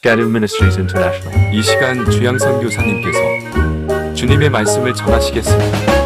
Gadim Ministries International. 이 시간 주양 선교사님께서 주님의 말씀을 전하시겠습니다.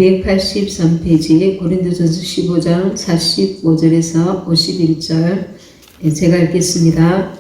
283페이지 고린도전서 15장 45절에서 51절 제가 읽겠습니다.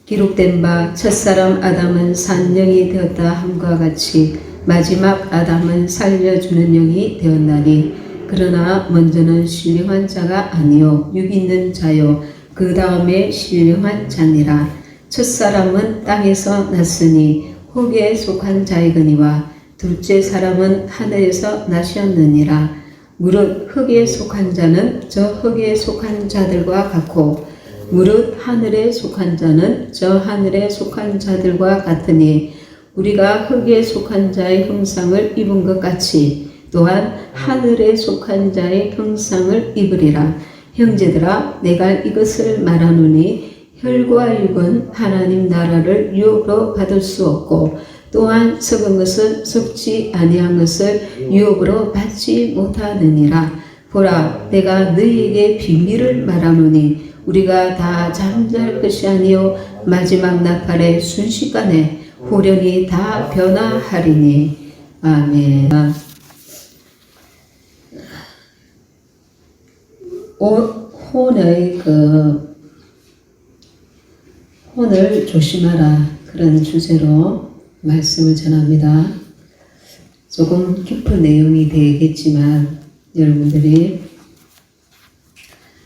기록된 바 첫사람 아담은 산 영이 되었다 함과 같이 마지막 아담은 살려주는 영이 되었나니 그러나 먼저는 신령한 자가 아니요 육 있는 자요 그 다음에 신령한 자니라. 첫사람은 땅에서 났으니 흙에 속한 자이거니와 둘째 사람은 하늘에서 나셨느니라. 무릇 흙에 속한 자는 저 흙에 속한 자들과 같고 무릇 하늘에 속한 자는 저 하늘에 속한 자들과 같으니 우리가 흙에 속한 자의 형상을 입은 것 같이 또한 하늘에 속한 자의 형상을 입으리라. 형제들아 내가 이것을 말하노니 혈과 육은 하나님 나라를 유업으로 받을 수 없고 또한 썩은 것은 썩지 아니한 것을 유업으로 받지 못하느니라. 보라 내가 너희에게 비밀을 말하노니 우리가 다 잠잘 것이 아니요 마지막 나팔의 순식간에 후련히 다 변화하리니. 아멘. 혼을 조심하라 그런 주제로 말씀을 전합니다. 조금 깊은 내용이 되겠지만 여러분들이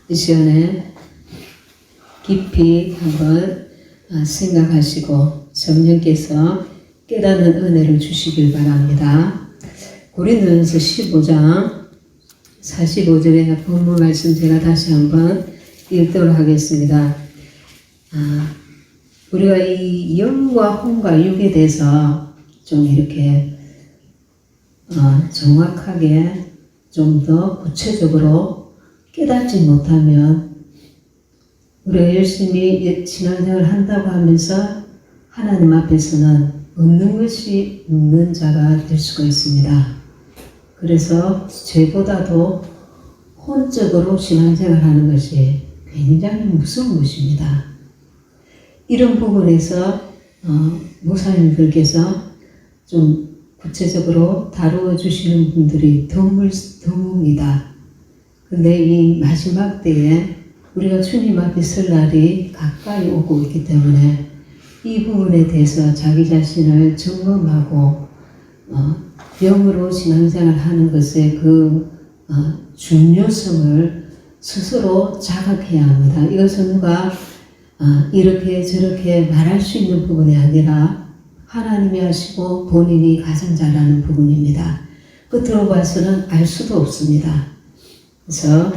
이 시간에 깊이 한번 생각하시고 성령께서 깨닫는 은혜를 주시길 바랍니다. 고린도전서 15장 45절의 본문 말씀 제가 다시 한번 읽도록 하겠습니다. 우리가 이 영과 혼과 육에 대해서 좀 이렇게 정확하게 좀 더 구체적으로 깨닫지 못하면 우리가 열심히 신앙생활을 한다고 하면서 하나님 앞에서는 없는 것이 있는 자가 될 수가 있습니다. 그래서 죄보다도 혼적으로 신앙생활을 하는 것이 굉장히 무서운 것입니다. 이런 부분에서 목사님들께서 좀 구체적으로 다루어 주시는 분들이 드뭅니다. 근데 이 마지막 때에 우리가 주님 앞에 설 날이 가까이 오고 있기 때문에 이 부분에 대해서 자기 자신을 점검하고 영으로 신앙생활 하는 것의 그 중요성을 스스로 자각해야 합니다. 이것은 누가 이렇게 저렇게 말할 수 있는 부분이 아니라 하나님이 하시고 본인이 가장 잘 아는 부분입니다. 끝으로 봐서는 알 수도 없습니다. 그래서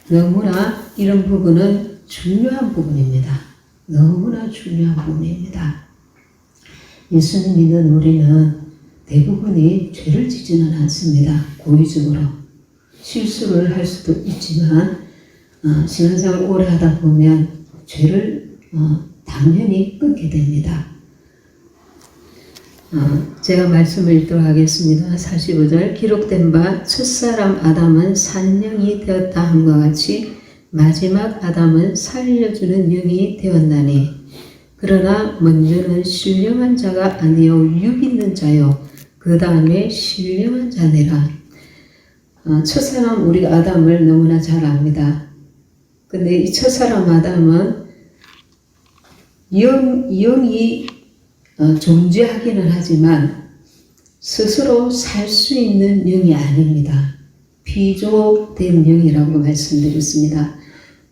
너무나 이런 부분은 중요한 부분입니다. 너무나 중요한 부분입니다. 예수님 믿는 우리는 대부분이 죄를 짓지는 않습니다. 고의적으로. 실수를 할 수도 있지만 신앙생활 오래 하다 보면 죄를 당연히 끊게 됩니다. 제가 말씀을 읽도록 하겠습니다. 45절 기록된 바 첫사람 아담은 산영이 되었다 함과 같이 마지막 아담은 살려주는 영이 되었나니 그러나 먼저는 신령한 자가 아니요 육 있는 자요 그 다음에 신령한 자니라. 첫사람 우리가 아담을 너무나 잘 압니다. 근데 이 첫사람 아담은 영이 존재하기는 하지만 스스로 살 수 있는 영이 아닙니다. 피조된 영이라고 말씀드렸습니다.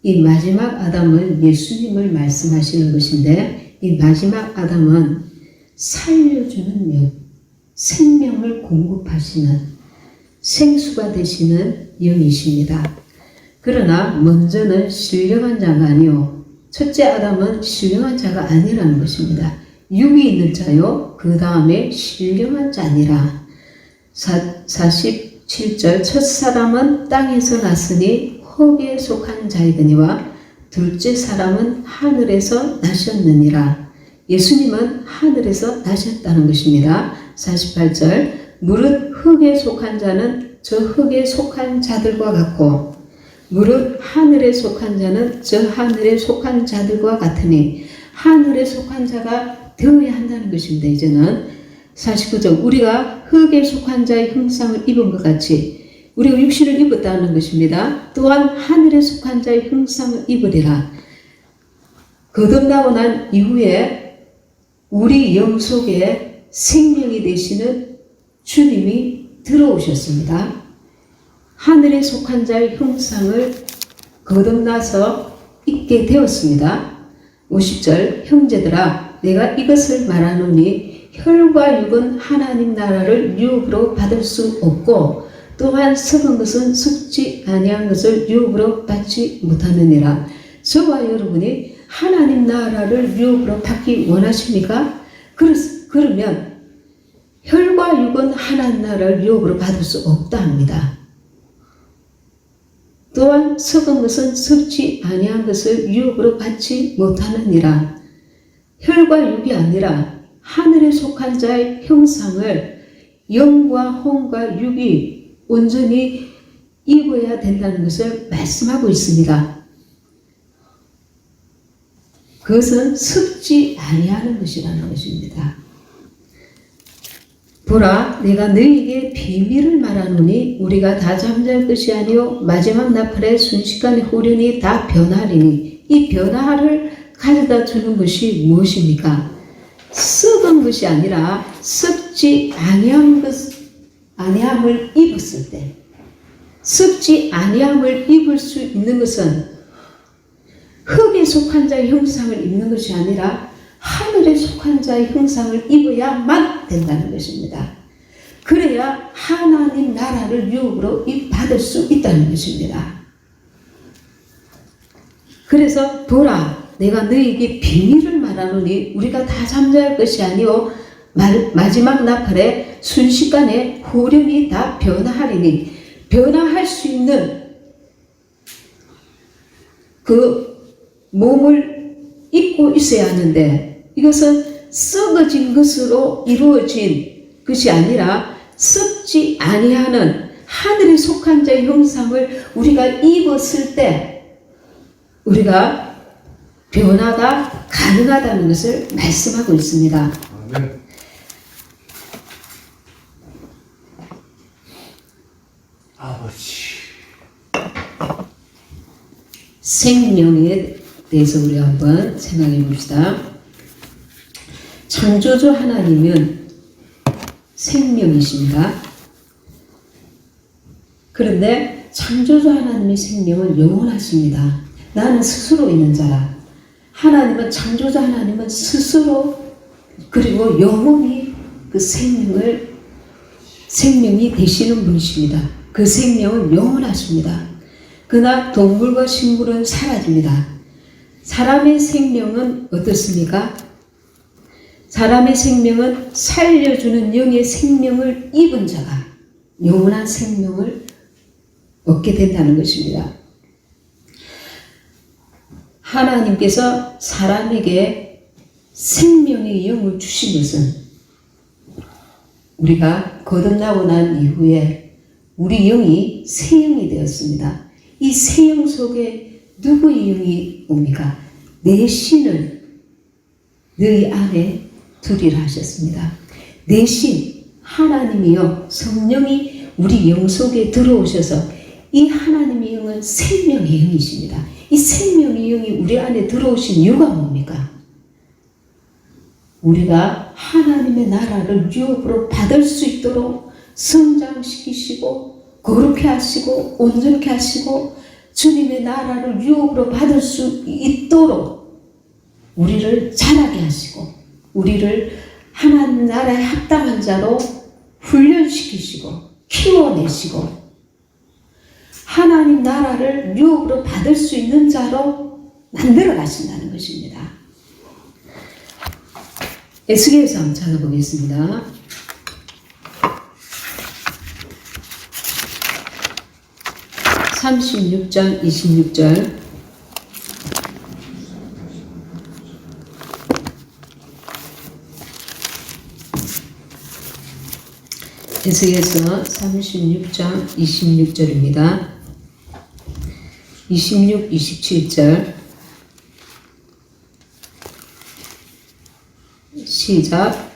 이 마지막 아담은 예수님을 말씀하시는 것인데 이 마지막 아담은 살려주는 영, 생명을 공급하시는 생수가 되시는 영이십니다. 그러나 먼저는 신령한 자가 아니요 첫째 아담은 신령한 자가 아니라는 것입니다. 육이 있는 자요 그 다음에 신령한 자니라. 47절 첫사람은 땅에서 났으니 흙에 속한 자이거니와 둘째 사람은 하늘에서 나셨느니라. 예수님은 하늘에서 나셨다는 것입니다. 48절 무릇 흙에 속한 자는 저 흙에 속한 자들과 같고 무릇 하늘에 속한 자는 저 하늘에 속한 자들과 같으니 하늘에 속한 자가 되어야 한다는 것입니다. 이제는 49절 우리가 흙에 속한 자의 형상을 입은 것 같이 우리가 육신을 입었다는 것입니다. 또한 하늘에 속한 자의 형상을 입으리라. 거듭나고 난 이후에 우리 영 속에 생명이 되시는 주님이 들어오셨습니다. 하늘에 속한 자의 형상을 거듭나서 입게 되었습니다. 50절 형제들아 내가 이것을 말하노니 혈과 육은 하나님 나라를 유업으로 받을 수 없고 또한 썩은 것은 썩지 아니한 것을 유업으로 받지 못하느니라. 저와 여러분이 하나님 나라를 유업으로 받기 원하십니까? 그러면 혈과 육은 하나님 나라를 유업으로 받을 수 없다 합니다. 또한 썩은 것은 썩지 아니한 것을 유업으로 받지 못하느니라. 혈과 육이 아니라 하늘에 속한 자의 형상을 영과 혼과 육이 온전히 입어야 된다는 것을 말씀하고 있습니다. 그것은 썩지 아니하는 것이라는 것입니다. 보라 내가 너희에게 비밀을 말하노니 우리가 다 잠잘 것이 아니요 마지막 나팔에 순식간에 후련히 다 변하리니 이 변화를 가져다 주는 것이 무엇입니까? 썩은 것이 아니라 썩지 아니함을 입었을 때 썩지 아니함을 입을 수 있는 것은 흙에 속한 자의 형상을 입는 것이 아니라 하늘에 속한 자의 형상을 입어야만 된다는 것입니다. 그래야 하나님 나라를 유업으로 받을 수 있다는 것입니다. 그래서 보라 내가 너희에게 비밀을 말하노니 우리가 다 잠잘 것이 아니요 마지막 나팔에 순식간에 후련히 다 변화하리니 변화할 수 있는 그 몸을 입고 있어야 하는데 이것은 썩어진 것으로 이루어진 것이 아니라 썩지 아니하는 하늘에 속한 자의 형상을 우리가 입었을 때 우리가 변화가 가능하다는 것을 말씀하고 있습니다. 아버지. 생명에 대해서 우리 한번 생각해 봅시다. 창조주 하나님은 생명이십니다. 그런데 창조주 하나님의 생명은 영원하십니다. 나는 스스로 있는 자라. 하나님은 창조주 하나님은 스스로 그리고 영원히 그 생명이 되시는 분이십니다. 그 생명은 영원하십니다. 그러나 동물과 식물은 사라집니다. 사람의 생명은 어떻습니까? 사람의 생명은 살려주는 영의 생명을 입은 자가 영원한 생명을 얻게 된다는 것입니다. 하나님께서 사람에게 생명의 영을 주신 것은 우리가 거듭나고 난 이후에 우리 영이 새 영이 되었습니다. 이 새 영 속에 누구의 영이 옵니까? 내 신을 너희 안에 두리라 하셨습니다. 내 신 하나님이요 성령이 우리 영 속에 들어오셔서 이 하나님의 영은 생명의 영이십니다. 이 생명의 영이 우리 안에 들어오신 이유가 뭡니까? 우리가 하나님의 나라를 유업으로 받을 수 있도록 성장시키시고 거룩해 하시고 온전케 하시고 주님의 나라를 유업으로 받을 수 있도록 우리를 자라게 하시고 우리를 하나님 나라에 합당한 자로 훈련시키시고 키워내시고 하나님 나라를 유업으로 받을 수 있는 자로 만들어 가신다는 것입니다. 에스겔서 한번 찾아보겠습니다. (36장) (26절) 에스겔서 36장 26절입니다. 26, 27절 시작.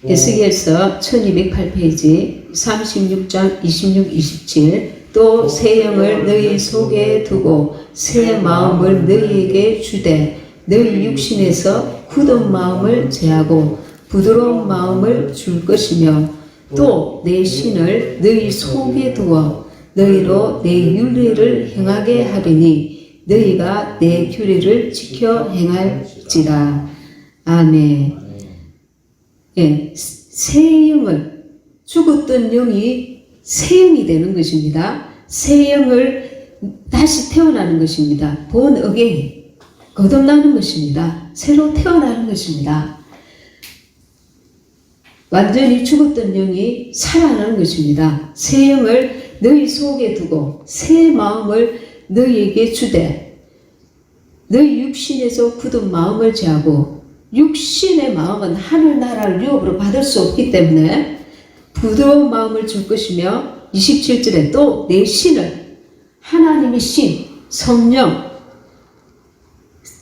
에스겔서 1208페이지 36장 26, 27 또 새 영을 너희 속에 두고 새 마음을 너희에게 주되 너희 육신에서 굳은 마음을 제하고 부드러운 마음을 줄 것이며 또 내 신을 너희 속에 두어 너희로 내 윤례를 행하게 하리니 너희가 내 규례를 지켜 행할지라. 아멘. 예, 새 영을 죽었던 영이 새 영이 되는 것입니다. 새 영을 다시 태어나는 것입니다. 본 어게인 거듭나는 것입니다. 새로 태어나는 것입니다. 완전히 죽었던 영이 살아나는 것입니다. 새 영을 너희 속에 두고 새 마음을 너희에게 주되 너희 육신에서 굳은 마음을 제하고 육신의 마음은 하늘나라를 유업으로 받을 수 없기 때문에 부드러운 마음을 줄 것이며 27절에 또 내 신을 하나님의 신, 성령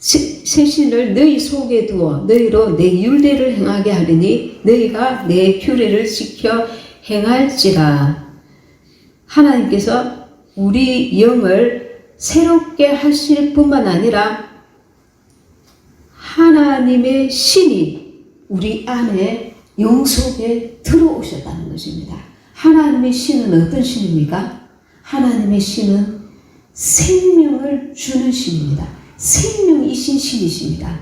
새 신을 너희 속에 두어 너희로 내 율례를 행하게 하리니 너희가 내 규례를 지켜 행할지라. 하나님께서 우리 영을 새롭게 하실 뿐만 아니라 하나님의 신이 우리 안에 영 속에 들어오셨다는 것입니다. 하나님의 신은 어떤 신입니까? 하나님의 신은 생명을 주는 신입니다. 생명이신 신이십니다.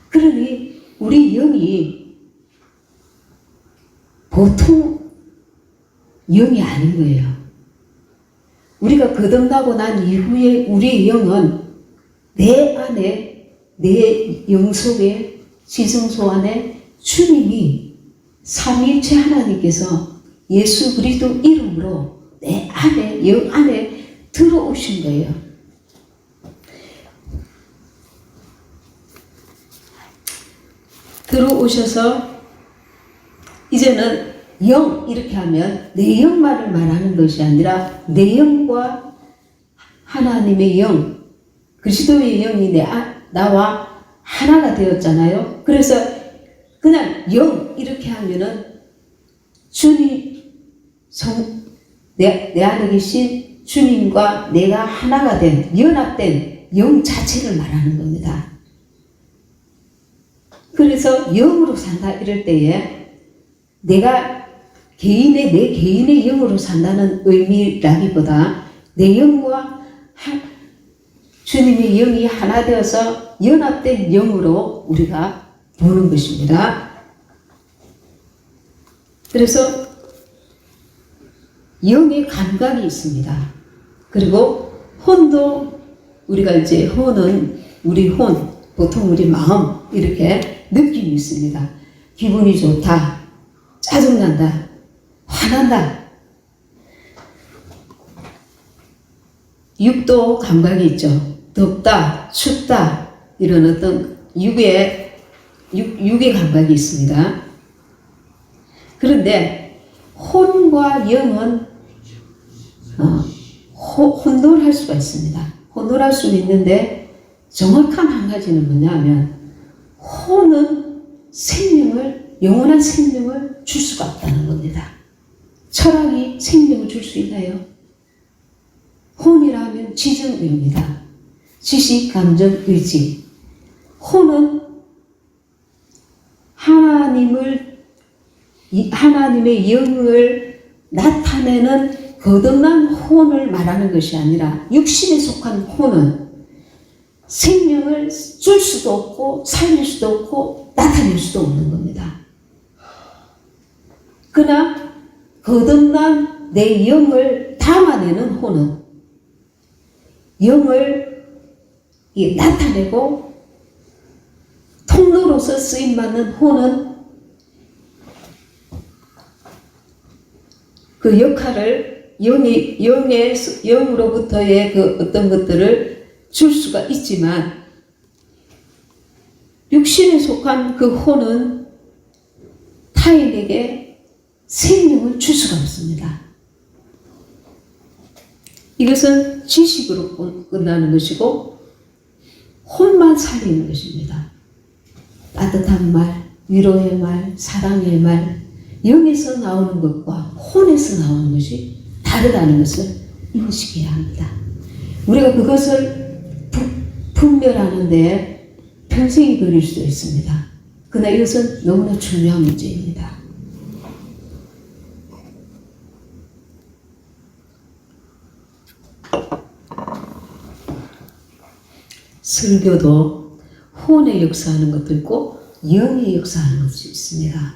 그러니 우리 영이 보통 영이 아닌 거예요. 우리가 거듭나고 난 이후에 우리의 영은 내 안에 내 영 속에 지성소 안에 주님이 삼위일체 하나님께서 예수 그리스도 이름으로 내 안에 영 안에 들어오신 거예요. 들어오셔서 이제는 영 이렇게 하면 내 영만을 말하는 것이 아니라 내 영과 하나님의 영 그리스도의 영이 나와 하나가 되었잖아요. 그래서 그냥 영 이렇게 하면은 주님 내 안에 계신 주님과 내가 하나가 된 연합된 영 자체를 말하는 겁니다. 그래서 영으로 산다 이럴 때에 내가 내 개인의 영으로 산다는 의미라기보다 내 영과 주님의 영이 하나 되어서 연합된 영으로 우리가 보는 것입니다. 그래서 영의 감각이 있습니다. 그리고 혼도 우리가 이제 혼은 우리 혼 보통 우리 마음 이렇게 느낌이 있습니다. 기분이 좋다, 짜증난다, 화난다. 육도 감각이 있죠. 덥다, 춥다 이런 어떤 육의 감각이 있습니다. 그런데 혼과 영은 혼돈할 수가 있습니다. 혼돈할 수는 있는데 정확한 한 가지는 뭐냐면 혼은 영원한 생명을 줄 수가 없다는 겁니다. 철학이 생명을 줄 수 있나요? 혼이라 하면 지정의입니다. 지식, 감정, 의지. 혼은 하나님의 영을 나타내는 거듭난 혼을 말하는 것이 아니라 육신에 속한 혼은 생명을 줄 수도 없고 살릴 수도 없고 나타낼 수도 없는 겁니다. 그러나 거듭난 내 영을 담아내는 혼은 영을 나타내고 통로로서 쓰임받는 혼은 그 역할을 영으로부터의 그 어떤 것들을 줄 수가 있지만 육신에 속한 그 혼은 타인에게 생명을 줄 수가 없습니다. 이것은 지식으로 끝나는 것이고 혼만 살리는 것입니다. 따뜻한 말, 위로의 말, 사랑의 말, 영에서 나오는 것과 혼에서 나오는 것이 다르다는 것을 인식해야 합니다. 우리가 그것을 분별하는데 평생이 걸릴 수도 있습니다. 그러나 이것은 너무나 중요한 문제입니다. 설교도 혼의 역사하는 것도 있고 영의 역사하는 것이 있습니다.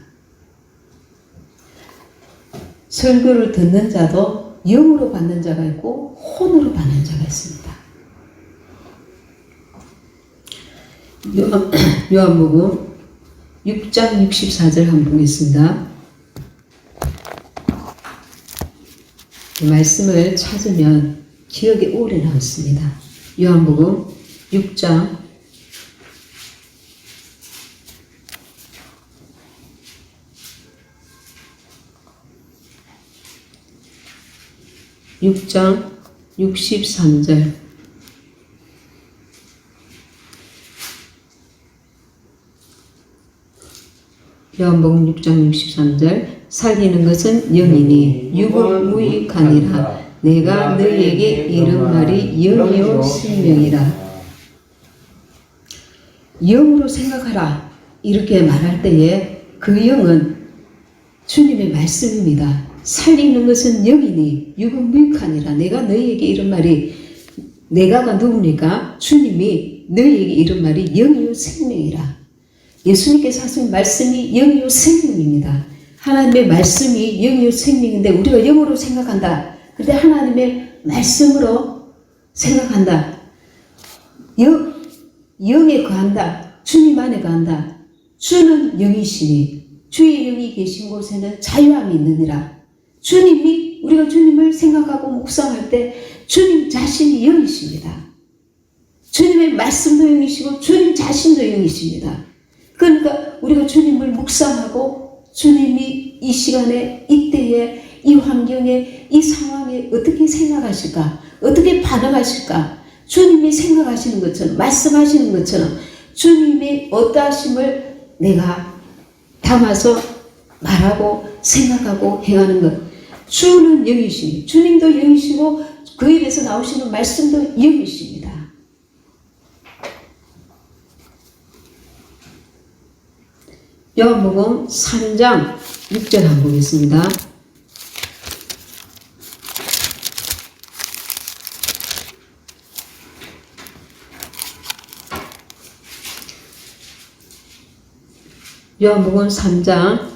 설교를 듣는 자도 영으로 받는 자가 있고 혼으로 받는 자가 있습니다. 요한복음 6장 64절 한번 보겠습니다. 이 말씀을 찾으면 기억에 오래 남습니다. 요한복음 6장 63절 요한복음 6장 63절 살리는 것은 영이니 육은 무익하니라 내가 너희에게 이른 말이 영이요 생명이라. 영으로 생각하라 이렇게 말할 때에 그 영은 주님의 말씀입니다. 살리는 것은 영이니 육은 무익하니라. 내가 너희에게 이런 말이 내가가 누굽니까? 주님이 너희에게 이런 말이 영이요 생명이라. 예수님께서 하신 말씀이 영이요 생명입니다. 하나님의 말씀이 영이요 생명인데 우리가 영으로 생각한다. 그런데 하나님의 말씀으로 생각한다. 영에 거한다. 주님 안에 거한다. 주는 영이시니 주의 영이 계신 곳에는 자유함이 있느니라. 주님이 우리가 주님을 생각하고 묵상할 때 주님 자신이 영이십니다. 주님의 말씀도 영이시고 주님 자신도 영이십니다. 그러니까 우리가 주님을 묵상하고 주님이 이 시간에 이때에 이 환경에 이 상황에 어떻게 생각하실까? 어떻게 반응하실까? 주님이 생각하시는 것처럼 말씀하시는 것처럼 주님의 어떠하심을 내가 담아서 말하고 생각하고 행하는 것. 주는 영이시니 주님도 영이시고 그 입에서 나오시는 말씀도 영이십니다. 요한복음 3장 6절 한번 보겠습니다. 요한복음 3장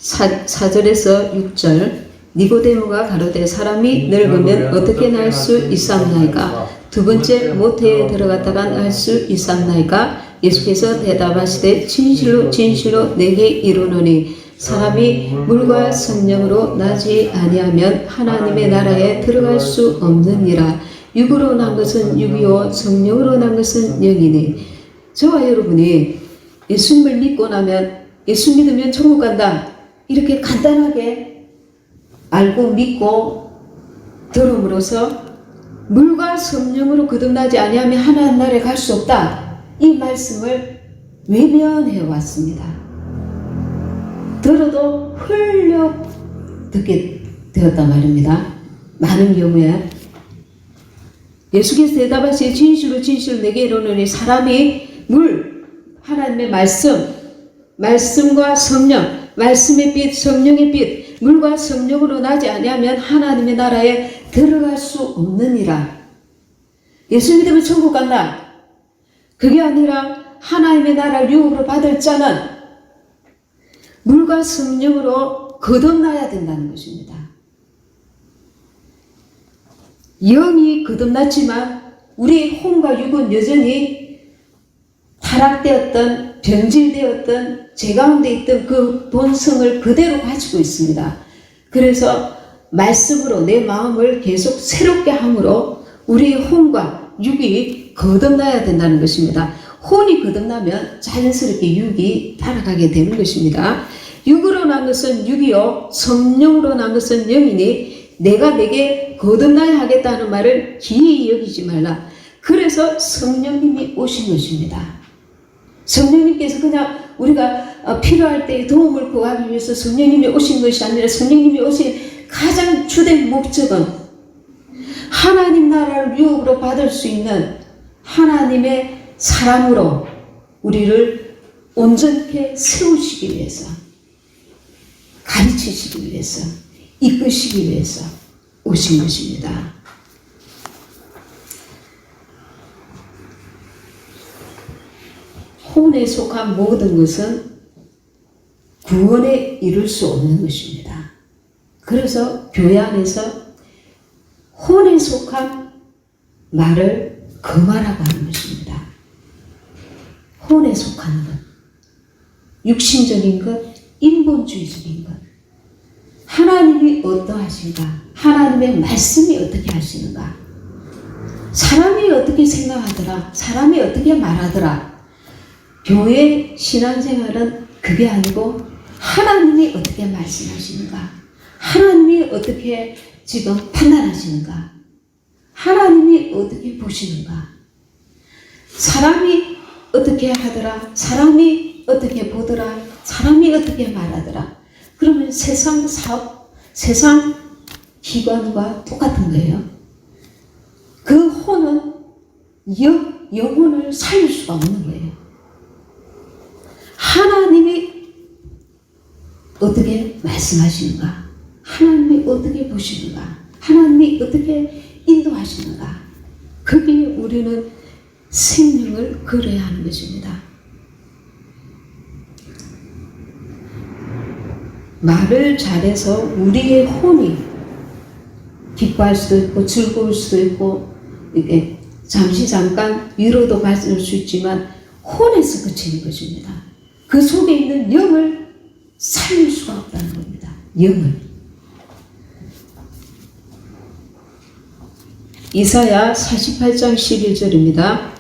4절에서 6절 니고데모가 가로되 사람이 늙으면 어떻게 날 수 있삼나이까? 두 번째 모태에 들어갔다가 날 수 있삼나이까? 예수께서 대답하시되 진실로 진실로 내게 이르노니 사람이 물과 성령으로 나지 아니하면 하나님의 나라에 들어갈 수 없느니라. 육으로 난 것은 육이요 성령으로 난 것은 영이니. 저와 여러분이 예수님을 믿고 나면 예수 믿으면 천국 간다 이렇게 간단하게 알고 믿고 들음으로써 물과 성령으로 거듭나지 아니하면 하나님 나라에 갈 수 없다 이 말씀을 외면해 왔습니다. 들어도 흘려 듣게 되었단 말입니다. 많은 경우에 예수께서 대답하시되 진실로 진실로 내게 이르노니 사람이 물, 하나님의 말씀과 성령, 말씀의 빛, 성령의 빛, 물과 성령으로 나지 아니하면 하나님의 나라에 들어갈 수 없느니라. 예수 믿으면 천국 간다. 그게 아니라 하나님의 나라를 유업으로 받을 자는 물과 성령으로 거듭나야 된다는 것입니다. 영이 거듭났지만 우리 혼과 육은 여전히 타락되었던 변질되었던 제 가운데 있던 그 본성을 그대로 가지고 있습니다. 그래서 말씀으로 내 마음을 계속 새롭게 함으로 우리 혼과 육이 거듭나야 된다는 것입니다. 혼이 거듭나면 자연스럽게 육이 따라가게 되는 것입니다. 육으로 난 것은 육이요 성령으로 난 것은 영이니 내가 내게 거듭나야 하겠다는 말을 기이히 여기지 말라. 그래서 성령님이 오신 것입니다. 성령님께서 그냥 우리가 필요할 때 도움을 구하기 위해서 성령님이 오신 것이 아니라 성령님이 오신 가장 주된 목적은 하나님 나라를 유업으로 받을 수 있는 하나님의 사람으로 우리를 온전케 세우시기 위해서, 가르치시기 위해서, 이끄시기 위해서 오신 것입니다. 혼에 속한 모든 것은 구원에 이룰 수 없는 것입니다. 그래서 교회 안에서 혼에 속한 말을 금하라고 하는 것입니다. 혼에 속한 것, 육신적인 것, 인본주의적인 것, 하나님이 어떠하신가, 하나님의 말씀이 어떻게 하시는가, 사람이 어떻게 생각하더라, 사람이 어떻게 말하더라. 교회 신앙생활은 그게 아니고 하나님이 어떻게 말씀하시는가, 하나님이 어떻게 지금 판단하시는가, 하나님이 어떻게 보시는가, 사람이 어떻게 하더라, 사람이 어떻게 보더라, 사람이 어떻게 말하더라. 그러면 세상 사업, 세상 기관과 똑같은 거예요. 그 혼은 영혼을 살릴 수가 없는 거예요. 하나님이 어떻게 말씀하시는가, 하나님이 어떻게 보시는가, 하나님이 어떻게 인도하시는가, 거기에 우리는 생명을 걸어야 하는 것입니다. 말을 잘해서 우리의 혼이 기뻐할 수도 있고 즐거울 수도 있고 이게 잠깐 위로도 받을 수 있지만 혼에서 그치는 것입니다. 그 속에 있는 영을 살릴 수가 없다는 겁니다. 영을. 이사야 48장 11절입니다.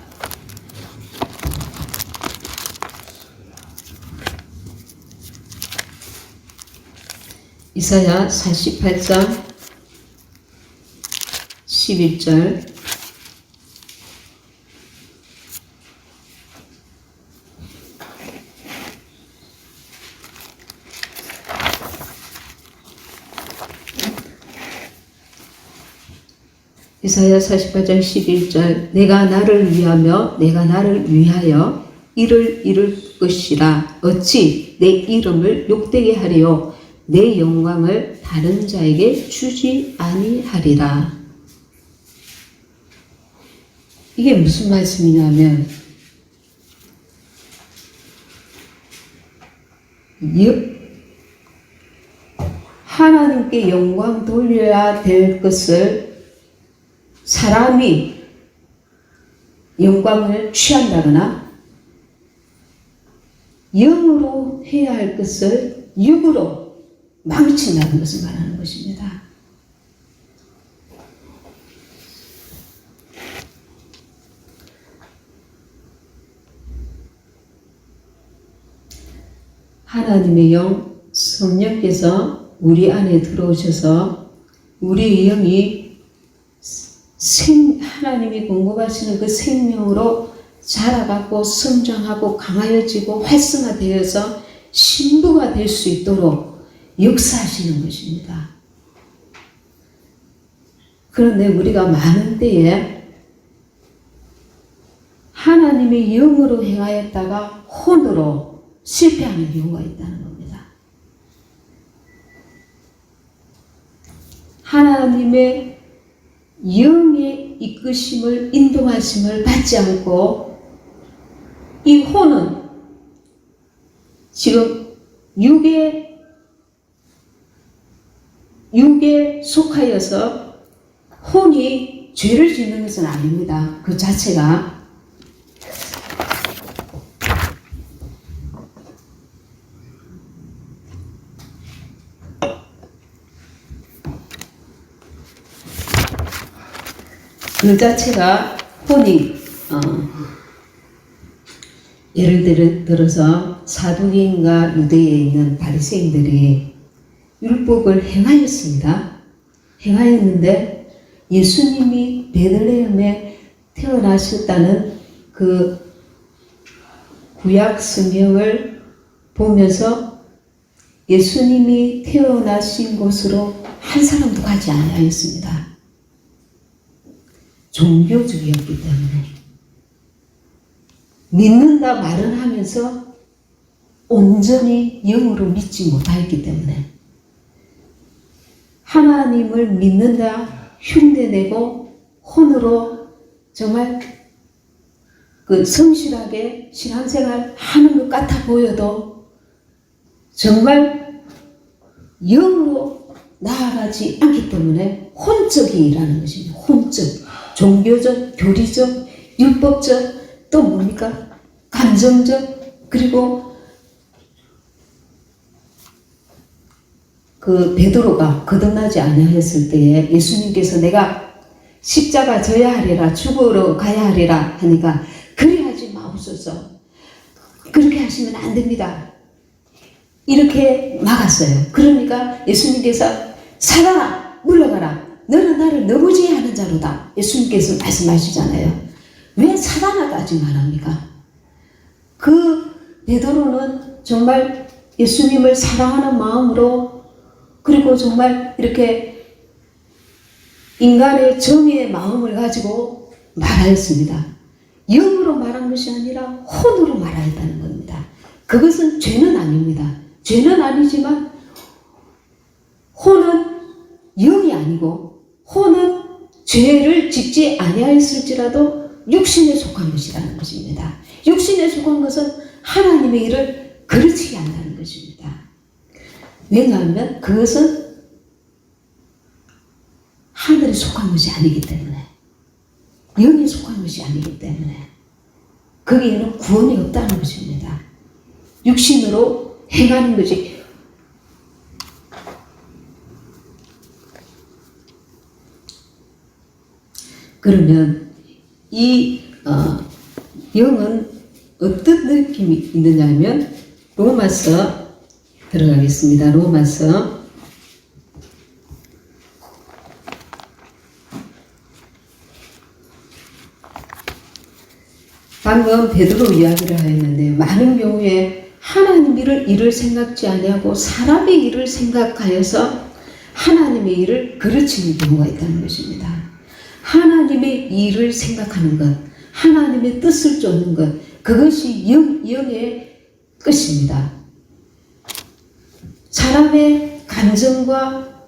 이사야 48장 11절. 이사야 48장 11절. 내가 나를 위하며 내가 나를 위하여 이를 이룰 것이라. 어찌 내 이름을 욕되게 하리요 내 영광을 다른 자에게 주지 아니하리라. 이게 무슨 말씀이냐면 하나님께 영광 돌려야 될 것을 사람이 영광을 취한다거나 영으로 해야 할 것을 육으로 망친다는 것을 말하는 것입니다. 하나님의 영, 성령께서 우리 안에 들어오셔서 우리의 영이 하나님이 공급하시는 그 생명으로 자라가고 성장하고 강하여지고 활성화되어서 신부가 될 수 있도록 역사하시는 것입니다. 그런데 우리가 많은 때에 하나님의 영으로 행하였다가 혼으로 실패하는 경우가 있다는 겁니다. 하나님의 영의 이끄심을, 인도하심을 받지 않고 이 혼은 지금 육에 속하여서 혼이 죄를 짓는 것은 아닙니다. 그 자체가. 그 자체가 혼이 예를 들어서 사두개인과 유대에 있는 바리새인들이 율법을 행하였습니다. 행하였는데 예수님이 베들레헴에 태어나셨다는 그 구약 성경을 보면서 예수님이 태어나신 곳으로 한 사람도 가지 아니하였습니다. 종교주의였기 때문에 믿는다 말은 하면서 온전히 영으로 믿지 못하였기 때문에 하나님을 믿는다 흉내내고 혼으로 정말 그 성실하게 신앙생활 하는 것 같아 보여도 정말 영으로 나아가지 않기 때문에 혼적이라는 것입니다. 혼적, 종교적, 교리적, 율법적, 또 뭡니까? 감정적, 그리고 그 베드로가 거듭나지 아니하였을 때에 예수님께서 내가 십자가 져야 하리라, 죽으러 가야 하리라 하니까 그리하지 마옵소서. 그렇게 하시면 안 됩니다. 이렇게 막았어요. 그러니까 예수님께서 사단아 물러가라. 너는 나를 너무지하는 자로다. 예수님께서 말씀하시잖아요. 왜 사단아까지 말합니까? 그 베드로는 정말 예수님을 사랑하는 마음으로 그리고 정말 이렇게 인간의 정의의 마음을 가지고 말하였습니다. 영으로 말한 것이 아니라 혼으로 말하였다는 겁니다. 그것은 죄는 아닙니다. 죄는 아니지만 혼은 영이 아니고 혼은 죄를 짓지 아니하였을지라도 육신에 속한 것이라는 것입니다. 육신에 속한 것은 하나님의 일을 거르치게 한다는 것입니다. 왜냐하면 그것은 하늘에 속한 것이 아니기 때문에 영에 속한 것이 아니기 때문에 거기에는 구원이 없다는 것입니다. 육신으로 행하는 것이 그러면 이 영은 어떤 느낌이 있느냐 하면 로마서 들어가겠습니다. 로마서 방금 베드로 이야기를 하였는데 많은 경우에 하나님의 일을 생각지 아니하고 사람의 일을 생각하여서 하나님의 일을 거르치는 경우가 있다는 것입니다. 하나님의 일을 생각하는 것, 하나님의 뜻을 쫓는 것, 그것이 영의 끝입니다. 사람의 감정과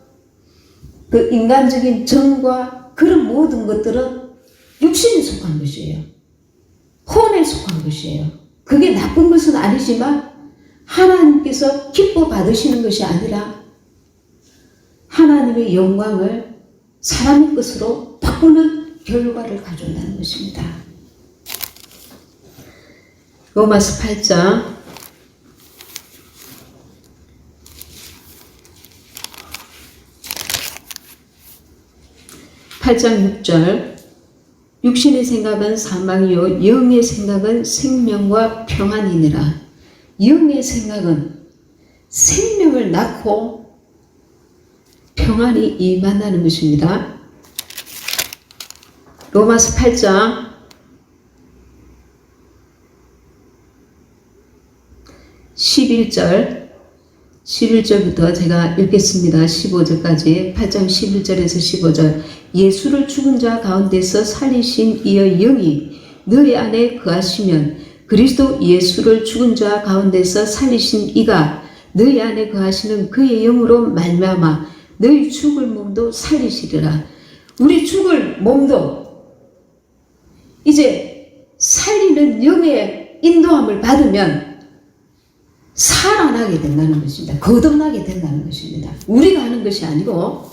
그 인간적인 정과 그런 모든 것들은 육신에 속한 것이에요. 혼에 속한 것이에요. 그게 나쁜 것은 아니지만 하나님께서 기뻐 받으시는 것이 아니라 하나님의 영광을 사람의 것으로 바꾸는 결과를 가져온다는 것입니다. 로마서 8장 6절 육신의 생각은 사망이요 영의 생각은 생명과 평안이니라. 영의 생각은 생명을 낳고 평안이 임한다는 것입니다. 로마서 8장 11절부터 제가 읽겠습니다. 15절까지 8장 11절에서 15절 예수를 죽은 자 가운데서 살리신 이의 영이 너희 안에 거하시면 그리스도 예수를 죽은 자 가운데서 살리신 이가 너희 안에 거하시는 그의 영으로 말미암아 너희 죽을 몸도 살리시리라. 우리 죽을 몸도 이제 살리는 영의 인도함을 받으면 살아나게 된다는 것입니다. 거듭나게 된다는 것입니다. 우리가 하는 것이 아니고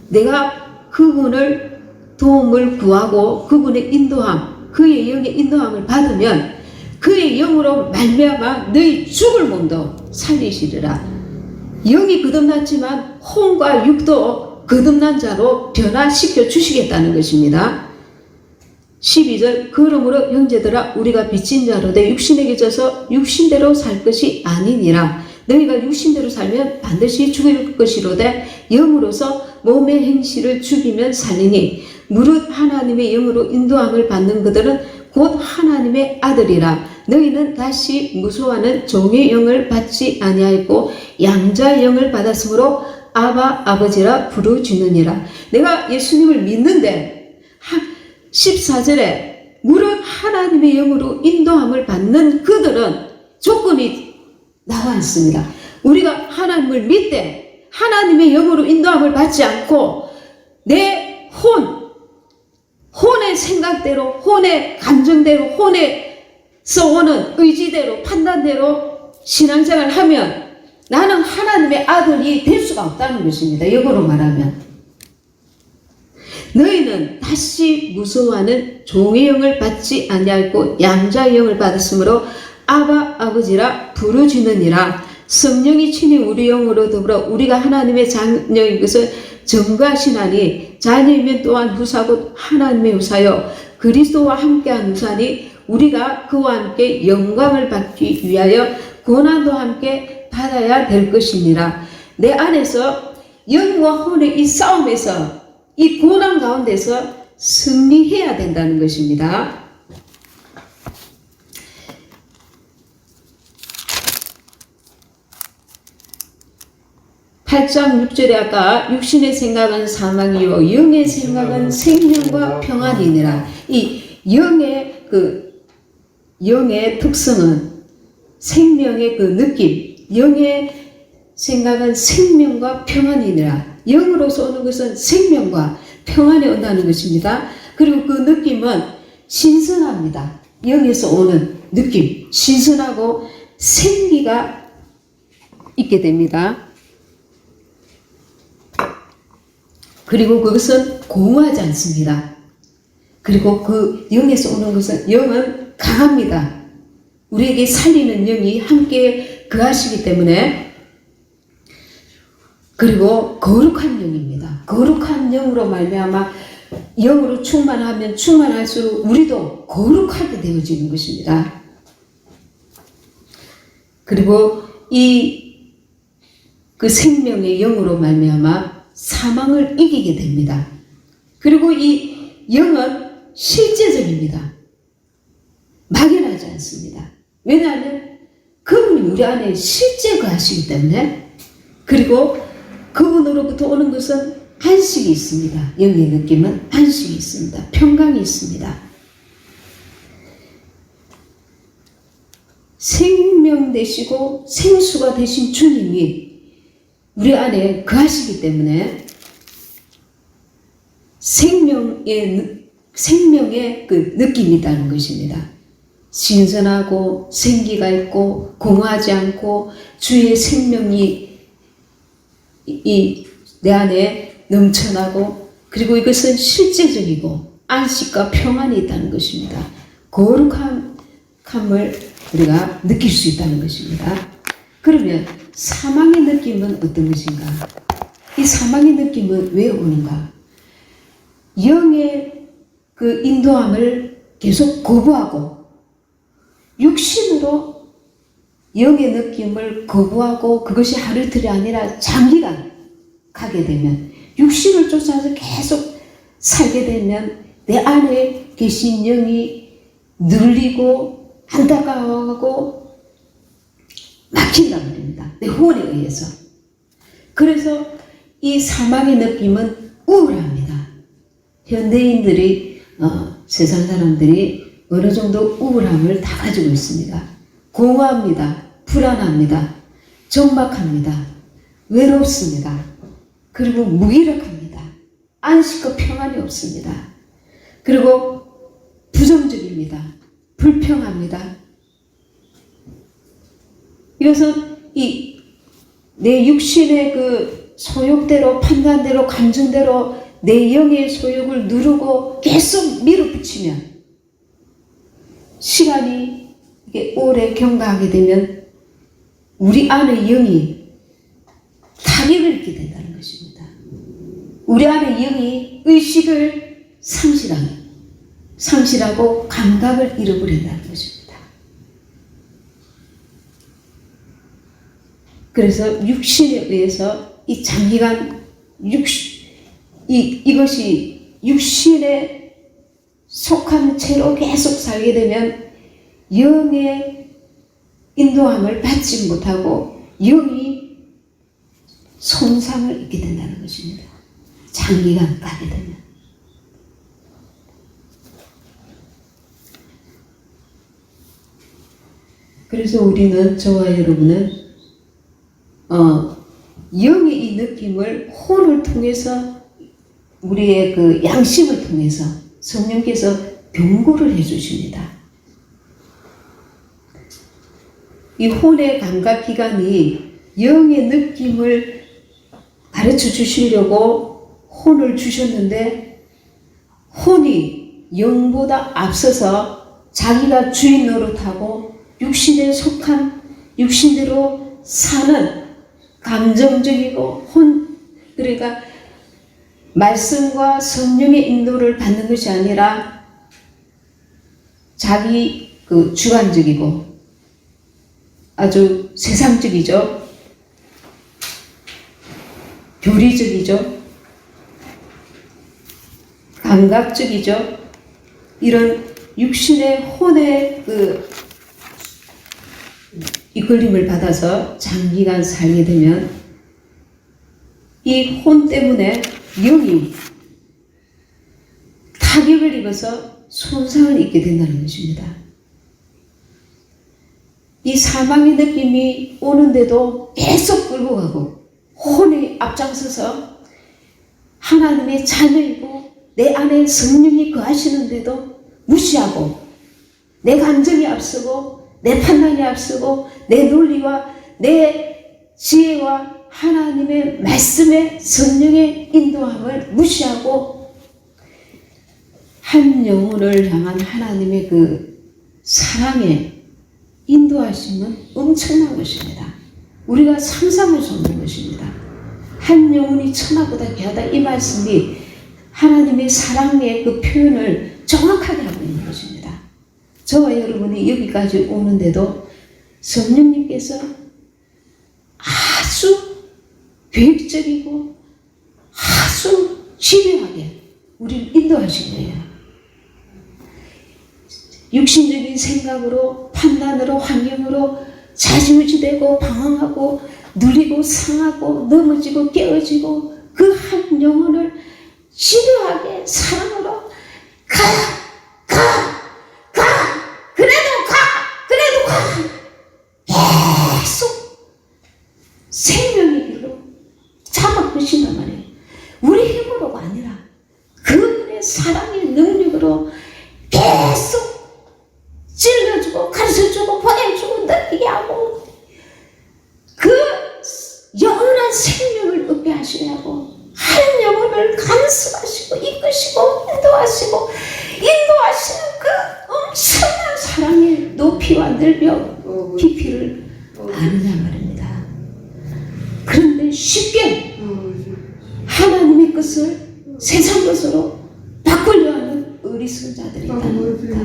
내가 그분을 도움을 구하고 그분의 인도함, 그의 영의 인도함을 받으면 그의 영으로 말미암아 너희 죽을 몸도 살리시리라. 영이 거듭났지만 혼과 육도 거듭난 자로 변화시켜 주시겠다는 것입니다. 12절 그러므로 형제들아 우리가 빚진 자로 내 육신에게 져서 육신대로 살 것이 아니니라. 너희가 육신대로 살면 반드시 죽을 것이로되 영으로서 몸의 행실을 죽이면 살리니 무릇 하나님의 영으로 인도함을 받는 그들은 곧 하나님의 아들이라. 너희는 다시 무수하는 종의 영을 받지 아니하였고 양자의 영을 받았으므로 아바 아버지라 부르짖느니라. 내가 예수님을 믿는데 14절에 무릇 하나님의 영으로 인도함을 받는 그들은 조건이 나와 있습니다. 우리가 하나님을 믿되 하나님의 영으로 인도함을 받지 않고 내 혼의 생각대로, 혼의 감정대로, 혼에서 오는 의지대로, 판단대로 신앙생활을 하면 나는 하나님의 아들이 될 수가 없다는 것입니다. 영어로 말하면. 너희는 다시 무서워하는 종의 영을 받지 아니하고 양자의 영을 받았으므로 아바 아버지라 부르짖느니라. 성령이 친히 우리 영으로 더불어 우리가 하나님의 자녀인 것을 증거하시나니 자녀이면 또한 후사곧 하나님의 후사여 그리스도와 함께한 후사니 우리가 그와 함께 영광을 받기 위하여 고난도 함께 받아야 될 것이니라. 내 안에서 영과 혼의 이 싸움에서 이 고난 가운데서 승리해야 된다는 것입니다. 8장 6절에 아까 육신의 생각은 사망이요 영의 생각은 생명과 평안이니라. 이 영의 특성은 생명의 그 느낌, 영의 생각은 생명과 평안이니라. 영으로서 오는 것은 생명과 평안이 온다는 것입니다. 그리고 그 느낌은 신선합니다. 영에서 오는 느낌, 신선하고 생기가 있게 됩니다. 그리고 그것은 공허하지 않습니다. 그리고 그 영에서 오는 것은 영은 강합니다. 우리에게 살리는 영이 함께 거하시기 때문에. 그리고 거룩한 영입니다. 거룩한 영으로 말미암아 영으로 충만하면 충만할수록 우리도 거룩하게 되어지는 것입니다. 그리고 그 생명의 영으로 말미암아 사망을 이기게 됩니다. 그리고 이 영은 실제적입니다. 막연하지 않습니다. 왜냐하면 그분이 우리 안에 실제 거하시기 때문에. 그리고 그분으로부터 오는 것은 안식이 있습니다. 영의 느낌은 안식이 있습니다. 평강이 있습니다. 생명 되시고 생수가 되신 주님이 우리 안에 거하시기 때문에 생명의 그 느낌이 있다는 것입니다. 신선하고 생기가 있고 공허하지 않고 주의 생명이 내 안에 넘쳐나고, 그리고 이것은 실제적이고 안식과 평안이 있다는 것입니다. 거룩함을 우리가 느낄 수 있다는 것입니다. 그러면 사망의 느낌은 어떤 것인가? 이 사망의 느낌은 왜 오는가? 영의 그 인도함을 계속 거부하고 육신으로 영의 느낌을 거부하고 그것이 하루 이틀이 아니라 장기간 가게 되면, 육신을 쫓아서 계속 살게 되면 내 안에 계신 영이 눌리고 안타까워하고 막힌단 말입니다. 내 혼에 의해서. 그래서 이 사망의 느낌은 우울합니다. 현대인들이 세상 사람들이 어느 정도 우울함을 다 가지고 있습니다. 공허합니다. 불안합니다. 적막합니다. 외롭습니다. 그리고 무기력합니다. 안식과 평안이 없습니다. 그리고 부정적입니다. 불평합니다. 이것은 내 육신의 그 소욕대로, 판단대로, 감정대로 내 영의 소욕을 누르고 계속 밀어붙이면 시간이 이게 오래 경과하게 되면 우리 안의 영이 타격을 입게 된다는 것입니다. 우리 안의 영이 의식을 상실하고 감각을 잃어버린다는 것입니다. 그래서 육신에 의해서 이 장기간 이것이 육신의 속한 채로 계속 살게 되면 영의 인도함을 받지 못하고 영이 손상을 입게 된다는 것입니다. 장기간 가게 되면. 그래서 우리는, 저와 여러분은 영의 이 느낌을 혼을 통해서, 우리의 그 양심을 통해서 성령께서 경고를 해주십니다. 이 혼의 감각기관이 영의 느낌을 가르쳐 주시려고 혼을 주셨는데, 혼이 영보다 앞서서 자기가 주인 노릇하고 육신에 속한, 육신대로 사는 감정적이고 그러니까 말씀과 성령의 인도를 받는 것이 아니라 자기 그 주관적이고 아주 세상적이죠. 교리적이죠. 감각적이죠. 이런 육신의 혼의 그 이끌림을 받아서 장기간 살게 되면 이 혼 때문에 영이 타격을 입어서 손상을 입게 된다는 것입니다. 이 사망의 느낌이 오는데도 계속 끌고 가고, 혼이 앞장서서 하나님의 자녀이고 내 안에 성령이 거하시는데도 무시하고, 내 감정이 앞서고 내 판단이 앞서고 내 논리와 내 지혜와 하나님의 말씀의 성령의 인도함을 무시하고 한 영혼을 향한 하나님의 그 사랑의 인도하심은 엄청난 것입니다. 우리가 상상할 수 없는 것입니다. 한 영혼이 천하보다 귀하다, 이 말씀이 하나님의 사랑의 그 표현을 정확하게 하고 있는 것입니다. 저와 여러분이 여기까지 오는데도 성령님께서 아주 계획적이고 아주 집요하게 우리를 인도하신 거예요. 육신적인 생각으로, 판단으로, 환경으로 좌지우지되고 방황하고 눌리고 상하고 넘어지고 깨어지고 그 한 영혼을 집요하게 사랑으로 계속 생명의 길로 잡아 끄신단 말이에요. 우리 힘으로가 아니라 그분의 사랑의 능력으로 계속 찔러주고 가르쳐주고 보내주고 느끼게 하고 그 영원한 생명을 얻게 하시려고 한 영혼을 간섭하시고 이끄시고 인도하시는 그 엄청난 사랑의 높이와 넓이와 깊이를 아느냐 말입니다. 그런데 쉽게 하나님의 것을 세상 것으로 바꾸려 하는 어리석은 자들이 있다는 겁니다.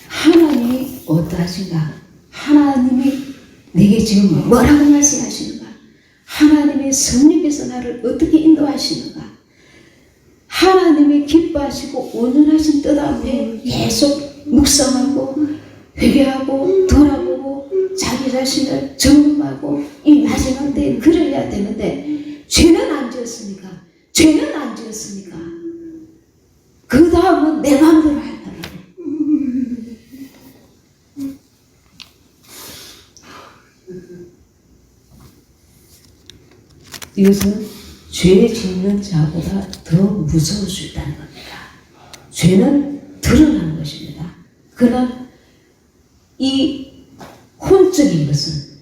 하나님이 어떠하신가? 하나님이 내게 지금 뭐라고 말씀하시는가? 하나님의 성령께서 나를 어떻게 인도하시는가? 하나님이 기뻐하시고 온전하신 뜻 앞에 계속 묵상하고 회개하고 돌아보고 자기 자신을 점검하고 이 마지막 때에 그러려야 되는데 죄는 안 지었습니까? 죄는 안 지었습니까? 그 다음은 내 마음대로 한다. 이것은 죄 짓는 자보다 더 무서울 수 있다는 겁니다. 죄는 드러나는 것입니다. 그러나 이 혼적인 것은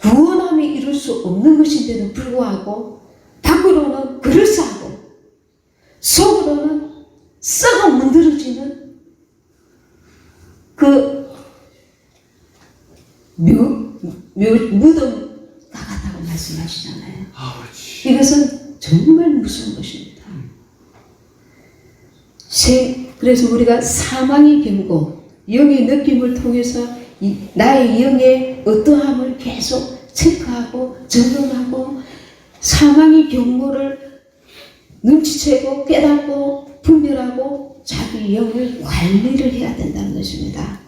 구원함이 이룰 수 없는 것인데도 불구하고 밖으로는 그럴싸하고 속으로는 썩어 문드러지는 그 무덤 같다고 말씀하시잖아요. 이것은 정말 무서운 것입니다. 그래서 우리가 사망의 경고, 영의 느낌을 통해서 나의 영의 어떠함을 계속 체크하고 점검하고 사망의 경고를 눈치채고 깨닫고 분별하고 자기 영을 관리를 해야 된다는 것입니다.